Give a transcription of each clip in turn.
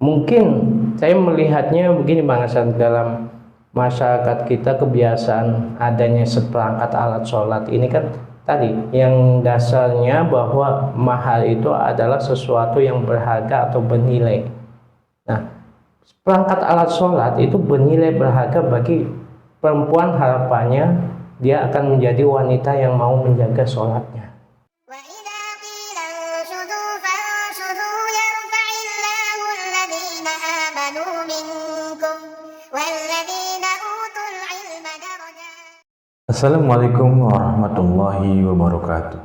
Mungkin saya melihatnya begini Bang Hasan, dalam masyarakat kita kebiasaan adanya seperangkat alat sholat ini kan tadi yang dasarnya bahwa mahar itu adalah sesuatu yang berharga atau bernilai. Nah, perangkat alat sholat itu bernilai berharga bagi perempuan, harapannya dia akan menjadi wanita yang mau menjaga sholatnya. Assalamualaikum warahmatullahi wabarakatuh.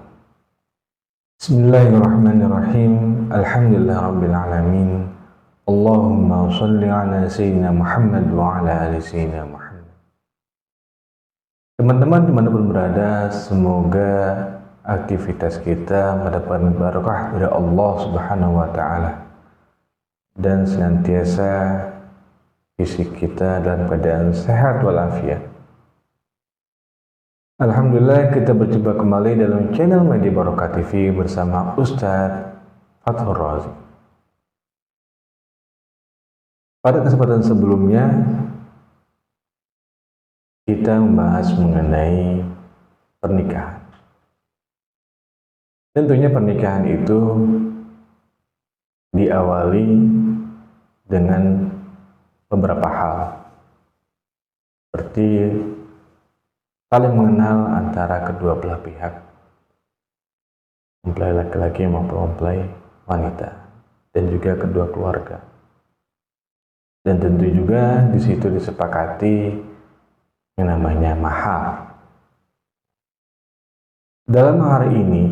Bismillahirrahmanirrahim. Alhamdulillahirabbil alamin. Allahumma shalli ala sayyidina Muhammad wa ala ali sayyidina Muhammad. Teman-teman dimanapun berada, semoga aktivitas kita mendapat barokah dari Allah Subhanahu wa Ta'ala, dan senantiasa fisik kita dalam keadaan sehat walafiat. Alhamdulillah, kita berjumpa kembali dalam channel Media Barokah TV bersama Ustadz Fathur Razi. Pada kesempatan sebelumnya, kita membahas mengenai pernikahan. Tentunya pernikahan itu diawali dengan beberapa hal, seperti saling mengenal antara kedua belah pihak, mempelai laki-laki maupun mempelai wanita, dan juga kedua keluarga. Dan tentu juga di situ disepakati yang namanya mahar. Dalam hari ini,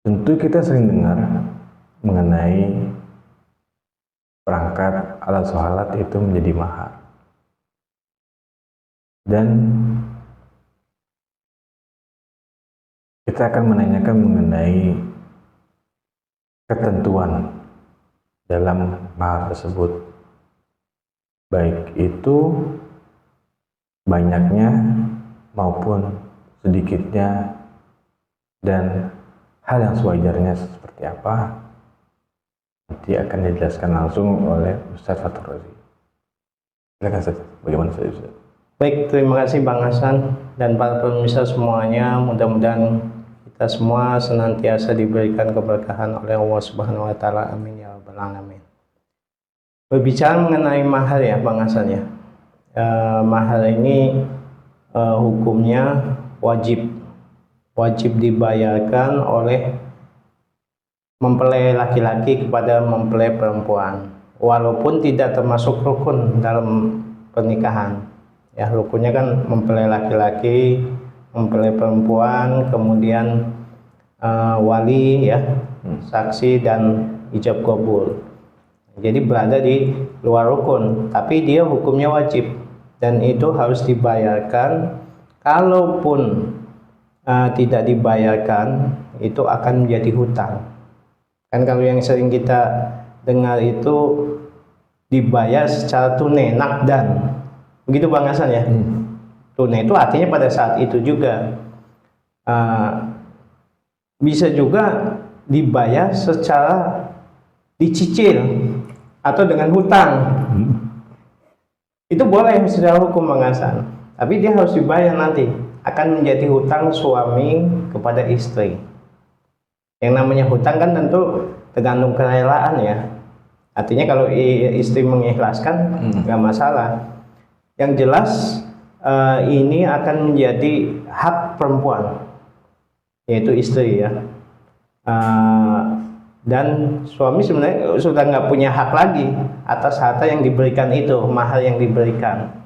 tentu kita sering dengar mengenai perangkat alat sholat itu menjadi mahar. Dan kita akan menanyakan mengenai ketentuan dalam mahar tersebut, baik itu banyaknya maupun sedikitnya, dan hal yang sewajarnya seperti apa nanti akan dijelaskan langsung oleh Ustadz Fathur Razi. Silakan Ustadz, bagaimana Ustadz? Baik, terima kasih Bang Hasan dan para pemirsa semuanya. Mudah-mudahan kita semua senantiasa diberikan keberkahan oleh Allah Subhanahu wa Ta'ala. Amin ya rabbal alamin. Berbicara mengenai mahar ya Bang Hasan ya. Mahar ini hukumnya wajib dibayarkan oleh mempelai laki-laki kepada mempelai perempuan, walaupun tidak termasuk rukun dalam pernikahan. Ya, rukunnya kan mempelai laki-laki, mempelai perempuan, kemudian wali ya, saksi dan ijab kabul. Jadi berada di luar rukun, tapi dia hukumnya wajib dan itu harus dibayarkan. Kalaupun tidak dibayarkan, itu akan menjadi hutang. Kan kalau yang sering kita dengar itu dibayar secara tunai, nakdan. Begitu Bang Hasan ya. Tunai itu artinya pada saat itu juga. Bisa juga dibayar secara dicicil atau dengan hutang. Itu boleh secara hukum Bang Hasan, tapi dia harus dibayar nanti. Akan menjadi hutang suami kepada istri. Yang namanya hutang kan tentu tergantung kerelaan ya. Artinya kalau istri mengikhlaskan nggak masalah. Yang jelas ini akan menjadi hak perempuan, yaitu istri ya. Dan suami sebenarnya sudah nggak punya hak lagi atas harta yang diberikan itu, mahar yang diberikan.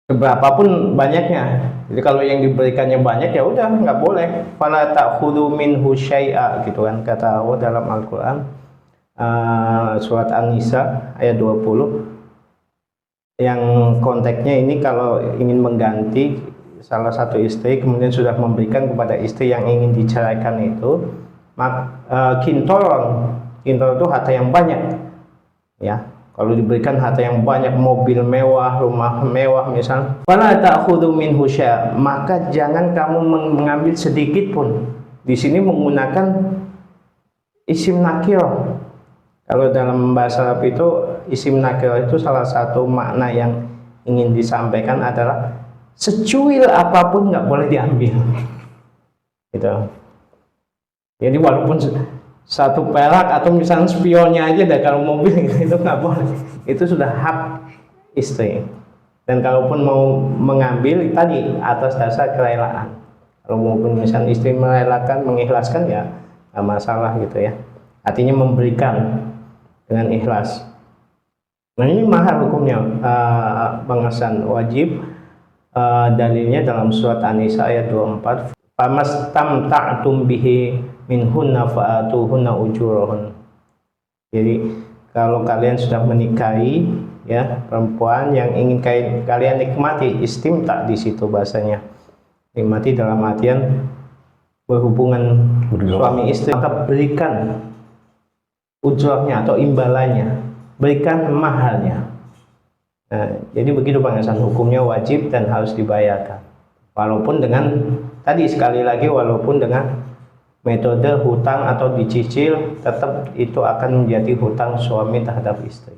Seberapapun banyaknya. Jadi kalau yang diberikannya banyak ya udah nggak boleh. Fala ta'khudhu minhu syai'a, gitu kan kata Allah dalam Al-Qur'an. Surat An-Nisa ayat 20. Yang konteksnya ini kalau ingin mengganti salah satu istri kemudian sudah memberikan kepada istri yang ingin diceraikan itu, kintoron itu harta yang banyak ya. Kalau diberikan harta yang banyak, mobil mewah, rumah mewah misal, fala ta'khudhu minhu syai'a, maka jangan kamu mengambil sedikit pun. Di sini menggunakan isim nakirah. Kalau dalam bahasa Arab itu isim nakirah itu salah satu makna yang ingin disampaikan adalah secuil apapun nggak boleh diambil. Gitu. Jadi walaupun satu perak atau misalnya spionnya aja dah kalau mobil itu nggak boleh. Itu sudah hak istri. Dan kalaupun mau mengambil tadi atas dasar kerelaan. Kalau maupun misalnya istri merelakan, mengikhlaskan ya nggak masalah gitu ya. Artinya memberikan dengan ikhlas. Nah ini mahar hukumnya, Bang Hasan, wajib. Dalilnya dalam surat An-Nisa ayat 24. Famastamta'tum bihi minhunna fa'atuhunna ujurahun. Jadi kalau kalian sudah menikahi ya perempuan yang ingin kalian nikmati, istimta di situ bahasanya. Nikmati dalam artian berhubungan suami istri, maka berikan ujurnya atau imbalannya, berikan maharnya. Nah, jadi begitu Bang Hasan, hukumnya wajib dan harus dibayarkan. Walaupun dengan tadi sekali lagi, walaupun dengan metode hutang atau dicicil, tetap itu akan menjadi hutang suami terhadap istri.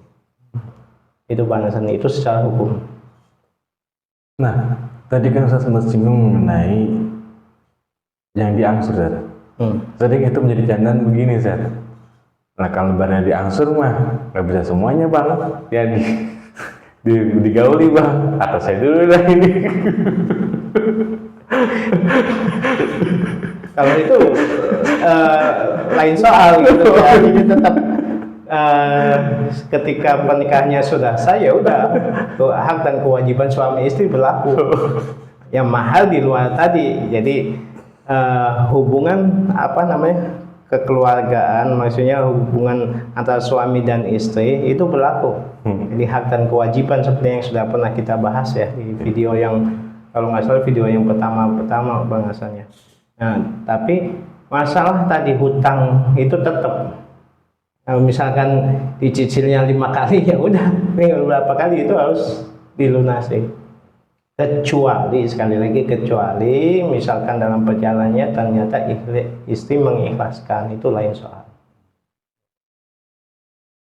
Itu Bang Hasan, itu secara hukum. Nah, tadi kan saya sempat singgung mengenai yang diangsur, Zat. Sering itu menjadi candaan begini, Zat. Nah, kalau barangnya diangsur mah nggak bisa semuanya, Bang. Ya digauli, Bang. Atau saya dulu lah ini. Kalau itu lain soal gitu ya. Jadi tetap ketika pernikahannya sudah sah ya udah, hak dan kewajiban suami istri berlaku. Yang mahal di luar tadi. Jadi hubungan apa namanya kekeluargaan, maksudnya hubungan antara suami dan istri itu berlaku. Jadi hak dan kewajiban seperti yang sudah pernah kita bahas ya di video yang, kalau nggak salah video yang pertama bahasannya. Nah, tapi masalah tadi hutang itu tetap, kalau misalkan dicicilnya 5 kali ya udah, tinggal berapa kali itu harus dilunasi. Kecuali, sekali lagi kecuali misalkan dalam perjalanannya ternyata istri mengikhlaskan, itu lain soal.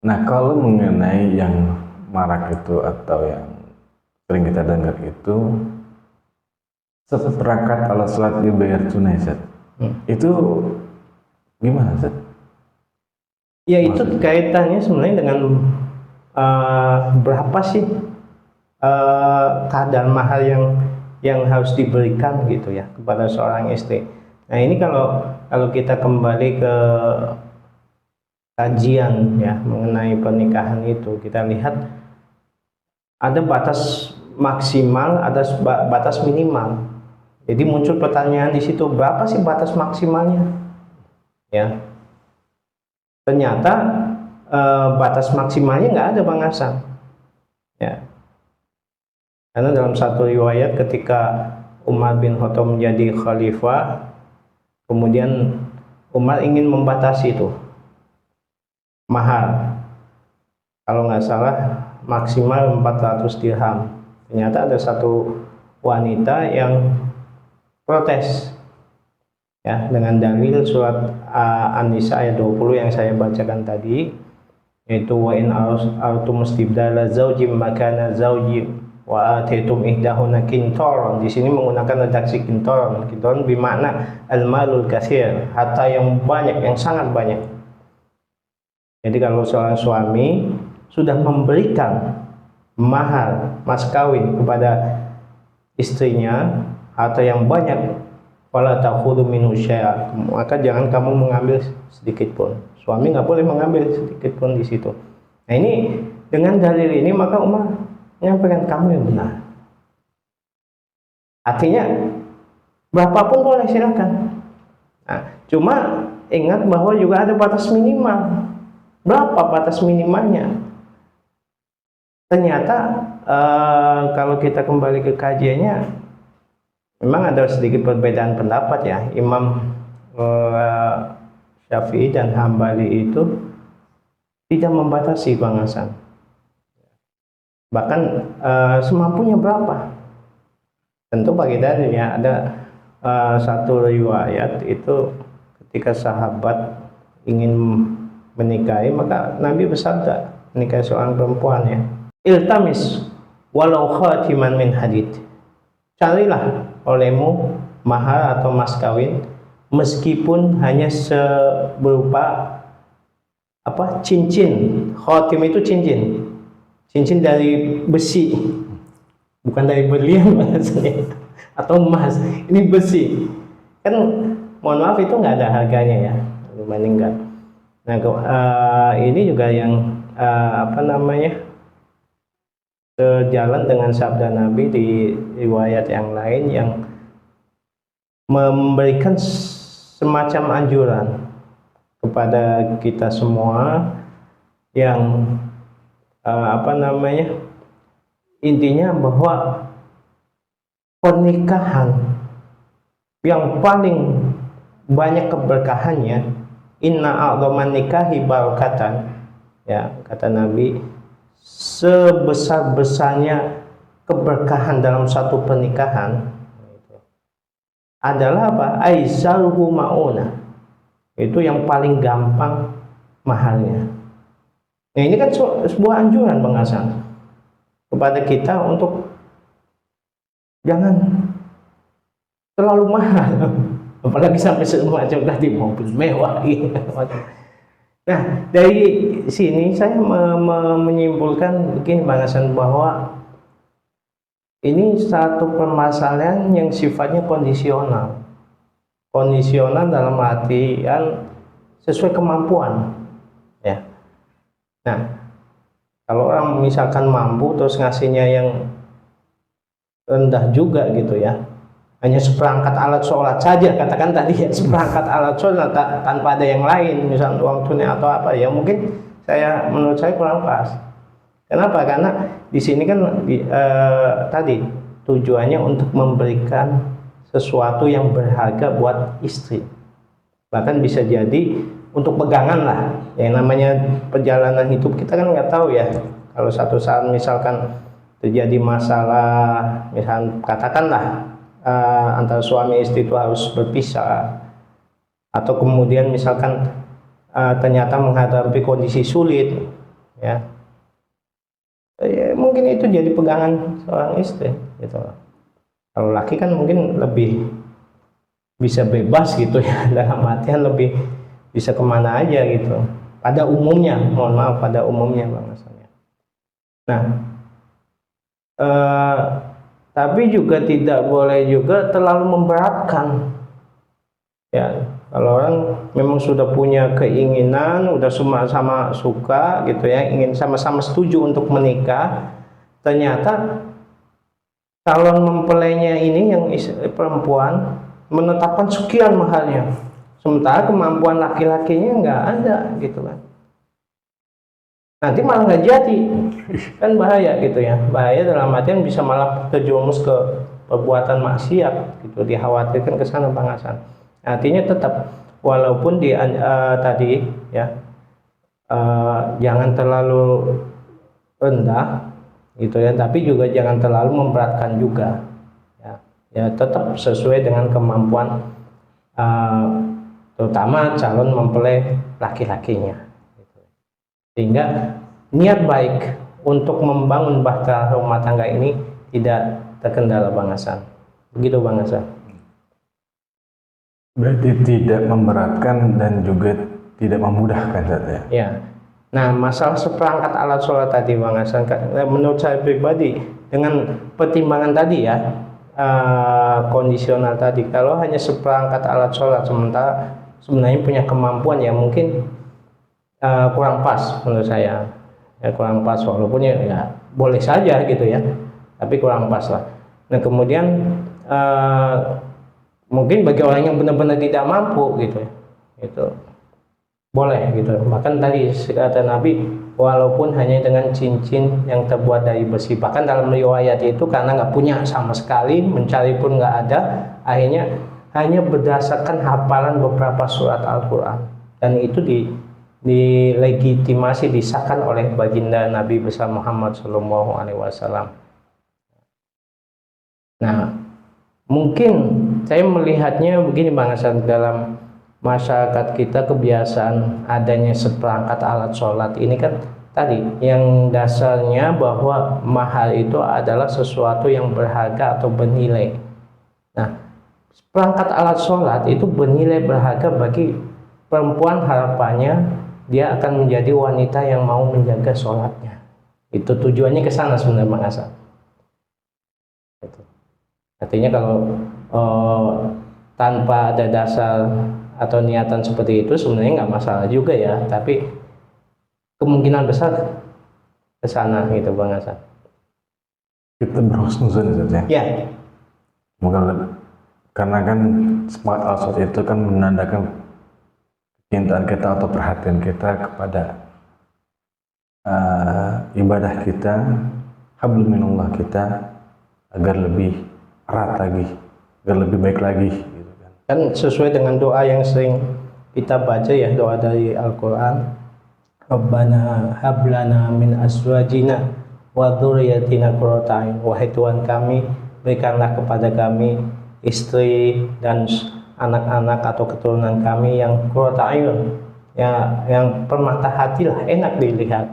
Nah, kalau mengenai yang marak itu atau yang sering kita dengar itu seperangkat alat sholat dibayar tunai, Zat. Itu gimana, Zat? Ya itu kaitannya sebenarnya dengan berapa sih kadar mahar yang harus diberikan gitu ya kepada seorang istri. Nah ini kalau kita kembali ke kajian ya mengenai pernikahan itu, kita lihat ada batas maksimal, ada batas minimal. Jadi muncul pertanyaan di situ, berapa sih batas maksimalnya? Ya, ternyata batas maksimalnya nggak ada, Bang Hasan. Ya, karena dalam satu riwayat ketika Umar bin Khattab menjadi khalifah, kemudian Umar ingin membatasi itu mahar, kalau nggak salah maksimal 400 dirham. Ternyata ada satu wanita yang protes ya dengan dalil surat An-Nisa ayat 20 yang saya bacakan tadi, yaitu wa in artum istibdala zaujim makana zaujim wa atitum ihdahuna kintaran. Di sini menggunakan redaksi kintaran. Kintaran bermakna al-malul katsir, harta yang banyak, yang sangat banyak. Jadi kalau seorang suami sudah memberikan mahar, mas kawin kepada istrinya harta yang banyak, wala ta'khudhu minhu syai'a, maka jangan kamu mengambil sedikit pun. Suami nggak boleh mengambil sedikit pun di situ. Nah ini dengan dalil ini maka Umar menyampaikan kamu yang benar. Artinya berapapun boleh silakan. Nah, cuma ingat bahwa juga ada batas minimal. Berapa batas minimalnya? Ternyata kalau kita kembali ke kajiannya, memang ada sedikit perbedaan pendapat ya. Imam Syafi'i dan Hambali itu tidak membatasi, Bang Hasan. Bahkan semampunya berapa? Tentu bagi dalilnya ada satu riwayat itu ketika sahabat ingin menikahi, maka Nabi bersabda menikahi seorang perempuan ya, iltamis walau khatiman min hadid, carilah olehmu mahar atau mas kawin meskipun hanya berupa apa, cincin. Khatim itu cincin dari besi, bukan dari berlian maksudnya atau emas, ini besi kan, mohon maaf itu nggak ada harganya ya, meninggal. Nah ini juga yang apa namanya, sejalan dengan sabda Nabi di riwayat yang lain yang memberikan semacam anjuran kepada kita semua yang apa namanya, intinya bahwa pernikahan yang paling banyak keberkahannya, inna a'dhaman nikahi barakatan, ya kata Nabi, sebesar-besarnya keberkahan dalam satu pernikahan adalah apa? Aisaruhu mauna, itu yang paling gampang mahalnya. Nah ini kan sebuah anjuran Bang Hasan kepada kita untuk jangan terlalu mahal, apalagi sampai semacam tadi mobil mewah gitu. Nah dari sini saya menyimpulkan begini Bang Hasan, bahwa ini satu permasalahan yang sifatnya kondisional dalam artian sesuai kemampuan ya. Nah kalau orang misalkan mampu terus ngasihnya yang rendah juga gitu ya, hanya seperangkat alat sholat saja, katakan tadi ya, seperangkat alat sholat tanpa ada yang lain, misalnya uang tunai atau apa ya, mungkin menurut saya kurang pas. Kenapa? Karena di sini kan tadi tujuannya untuk memberikan sesuatu yang berharga buat istri, bahkan bisa jadi untuk pegangan lah. Yang namanya perjalanan hidup kita kan nggak tahu ya, kalau satu saat misalkan terjadi masalah, misalkan katakanlah antara suami istri itu harus berpisah, atau kemudian misalkan ternyata menghadapi kondisi sulit ya, mungkin itu jadi pegangan seorang istri gitu. Kalau laki kan mungkin lebih bisa bebas gitu ya, dalam artian lebih bisa kemana aja gitu pada umumnya, mohon maaf, pada umumnya Bang Hasan. Nah tapi juga tidak boleh juga terlalu memberatkan ya. Kalau orang memang sudah punya keinginan, udah sama-sama suka gitu ya, ingin sama-sama setuju untuk menikah, ternyata calon mempelainya ini yang perempuan menetapkan sekian mahalnya, sementara kemampuan laki-lakinya nggak ada gitu kan, nanti malah nggak jadi, kan bahaya gitu ya. Bahaya dalam artian bisa malah terjerumus ke perbuatan maksiat gitu, dikhawatirkan ke sana Bang Hasan. Artinya tetap walaupun tadi ya jangan terlalu rendah gitu ya, tapi juga jangan terlalu memberatkan juga ya, tetap sesuai dengan kemampuan terutama calon mempelai laki-lakinya gitu. Sehingga niat baik untuk membangun bahtera rumah tangga ini tidak terkendala Bang Hasan. Begitu Bang Hasan. Berarti tidak memberatkan dan juga tidak memudahkan saja. Ya. Nah, masalah seperangkat alat sholat tadi Bang Hasan, menurut saya pribadi dengan pertimbangan tadi ya, kondisional tadi, kalau hanya seperangkat alat sholat sementara sebenarnya punya kemampuan ya, mungkin kurang pas menurut saya. Ya, kurang pas, walaupun ya boleh saja gitu ya, tapi kurang pas lah. Nah kemudian mungkin bagi orang yang benar-benar tidak mampu gitu, itu boleh gitu. Bahkan tadi kata Nabi, walaupun hanya dengan cincin yang terbuat dari besi. Bahkan dalam riwayat itu karena nggak punya sama sekali, mencari pun nggak ada, akhirnya hanya berdasarkan hafalan beberapa surat Al-Quran, dan itu dilegitimasi, disahkan oleh baginda Nabi besar Muhammad SAW. Nah, mungkin saya melihatnya begini Bang Hasan, dalam masyarakat kita kebiasaan adanya seperangkat alat sholat ini kan tadi yang dasarnya bahwa mahar itu adalah sesuatu yang berharga atau bernilai. Nah, perangkat alat sholat itu bernilai berharga bagi perempuan, harapannya dia akan menjadi wanita yang mau menjaga sholatnya. Itu tujuannya ke sana sebenarnya Bang Hasan. Artinya kalau tanpa ada dasar atau niatan seperti itu sebenarnya nggak masalah juga ya, tapi kemungkinan besar ke sana gitu Bang Hasan. Kita berhusnuzon saja. Ya. Karena kan semangat al-sholat itu kan menandakan cintaan kita atau perhatian kita kepada ibadah kita, hablum minallah kita, agar lebih erat lagi, agar lebih baik lagi gitu kan. Kan sesuai dengan doa yang sering kita baca ya, doa dari Al-Quran, Rabbana hablana min azwajina wa dzurriyyatina qurrata a'yun. Wahai Tuhan kami, berikanlah kepada kami istri dan anak-anak atau keturunan kami yang qurrata a'yun, ya, yang permata hati lah, enak dilihat.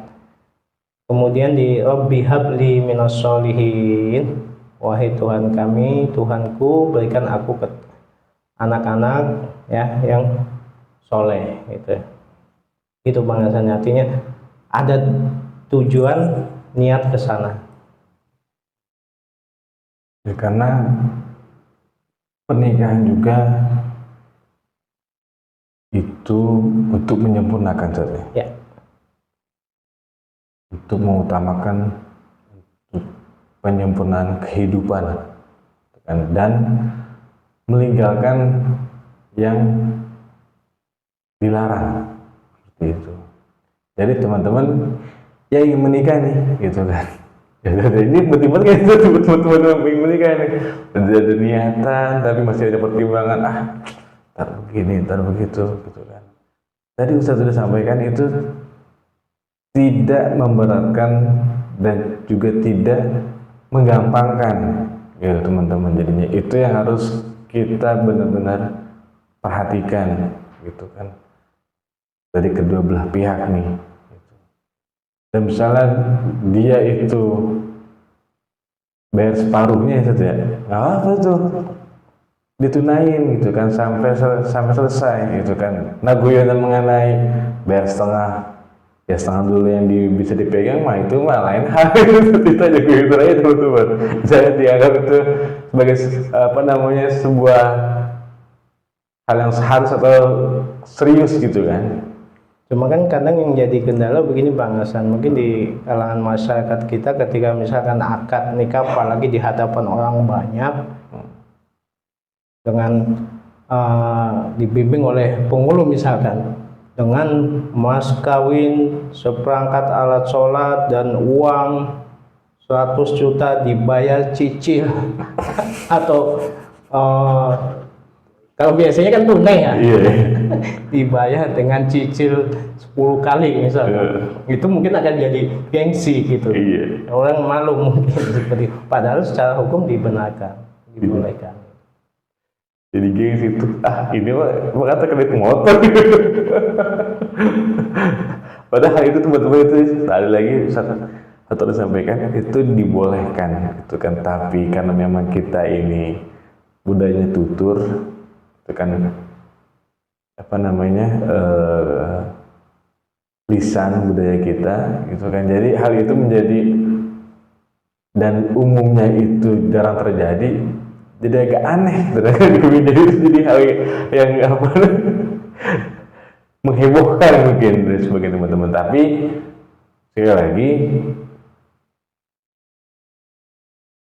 Kemudian di Rabbi habli minas sholihin, wahai Tuhan kami, Tuhanku, berikan aku ke anak-anak ya yang soleh gitu. Itu Bang Hasan, artinya ada tujuan niat ke sana. Ya, karena pernikahan juga itu untuk menyempurnakan saja. Ya. Untuk mengutamakan penyempurnaan kehidupan dan meninggalkan yang dilarang seperti itu. Jadi teman-teman yang ingin menikah nih gitu kan, ya ini betul-betul kan itu teman-teman ingin menikah nih, ada niatan tapi masih ada pertimbangan, ntar begini ntar begitu gitu kan. Tadi Ustaz sudah sampaikan itu tidak memberatkan dan juga tidak menggampangkan gitu teman-teman. Jadinya itu yang harus kita benar-benar perhatikan gitu kan, dari kedua belah pihak nih gitu. Dan misalnya dia itu bayar separuhnya saja, nggak apa tuh, ditunain gitu kan sampai selesai gitu kan. Nah guyonan mengenai bayar setengah, ya setengah dulu yang bisa dipegang mah itu mah lain hal. Itu aja gitu aja teman-teman. Jangan dianggap itu sebagai sebuah hal yang harus atau serius gitu kan. Cuma kan kadang yang jadi kendala begini Bang Hasan, mungkin di kalangan masyarakat kita ketika misalkan akad nikah apalagi di hadapan orang banyak dengan dibimbing oleh penghulu misalkan dengan mas kawin, seperangkat alat sholat dan uang 100 juta dibayar cicil atau kalau biasanya kan tunai ya, dibayar dengan cicil 10 kali misalnya, itu mungkin akan jadi gengsi gitu. Orang malu mungkin seperti, padahal secara hukum dibenarkan, dibolehkan. Jadi gengsi itu, ini mah kata kredit motor. Padahal itu teman-teman itu tadi lagi satu disampaikan itu dibolehkan itu kan, tapi karena memang kita ini budayanya tutur itu kan lisan budaya kita gitu kan, jadi hal itu menjadi dan umumnya itu jarang terjadi, jadi agak aneh jadi hal yang menghebohkan mungkin dari sebagian teman-teman. Tapi sekali lagi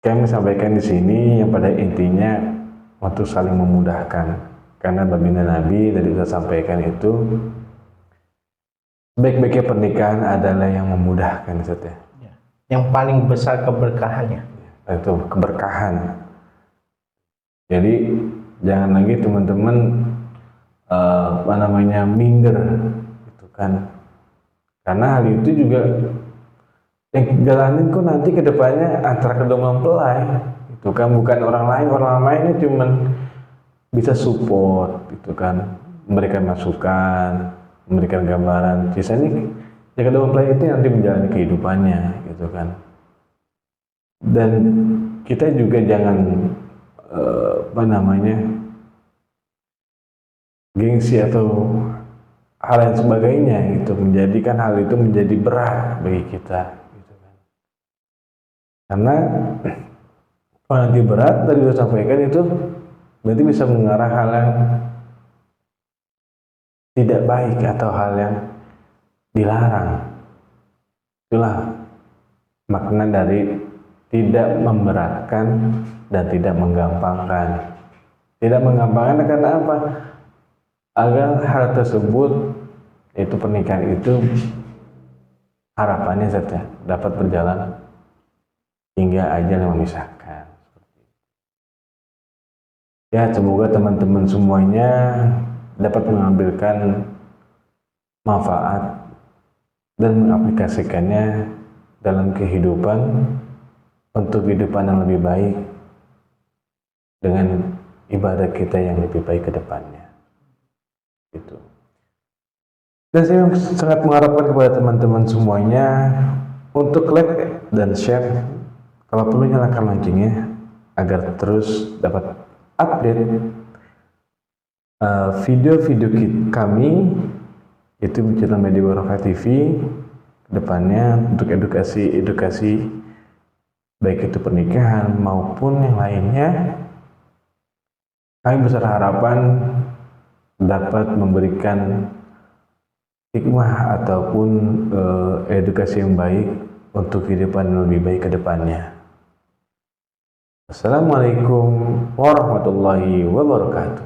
kami sampaikan di sini yang pada intinya untuk saling memudahkan, karena baginda Nabi tadi kita sampaikan itu baik-baiknya pernikahan adalah yang memudahkan saja. Yang paling besar keberkahannya. Itu keberkahan. Jadi jangan lagi teman-teman minder gitu kan, karena hal itu juga yang jalanin kok nanti kedepannya antara kedua mempelai itu kan, bukan orang lainnya cuman bisa support gitu kan, memberikan masukan, memberikan gambaran. Sisanya ya kedua mempelai itu nanti menjalani kehidupannya gitu kan. Dan kita juga jangan gengsi atau hal yang sebagainya gitu, menjadikan hal itu menjadi berat bagi kita gitu kan. Karena kalau nanti berat tadi sudah sampaikan itu berarti bisa mengarah hal yang tidak baik atau hal yang dilarang. Itulah makna dari tidak memberatkan dan tidak menggampangkan. Tidak menggampangkan karena apa? Agar hal tersebut, itu pernikahan itu harapannya saja dapat berjalan hingga ajal yang memisahkan. Ya, semoga teman-teman semuanya dapat mengambilkan manfaat dan mengaplikasikannya dalam kehidupan untuk kehidupan yang lebih baik dengan ibadah kita yang lebih baik ke depannya. Gitu. Dan saya sangat mengharapkan kepada teman-teman semuanya untuk like dan share, kalau perlu nyalakan loncengnya agar terus dapat update video-video kami itu di channel Media Barokah TV kedepannya untuk edukasi baik itu pernikahan maupun yang lainnya. Kami besar harapan dapat memberikan hikmah ataupun edukasi yang baik untuk kehidupan yang lebih baik ke depannya. Assalamualaikum warahmatullahi wabarakatuh.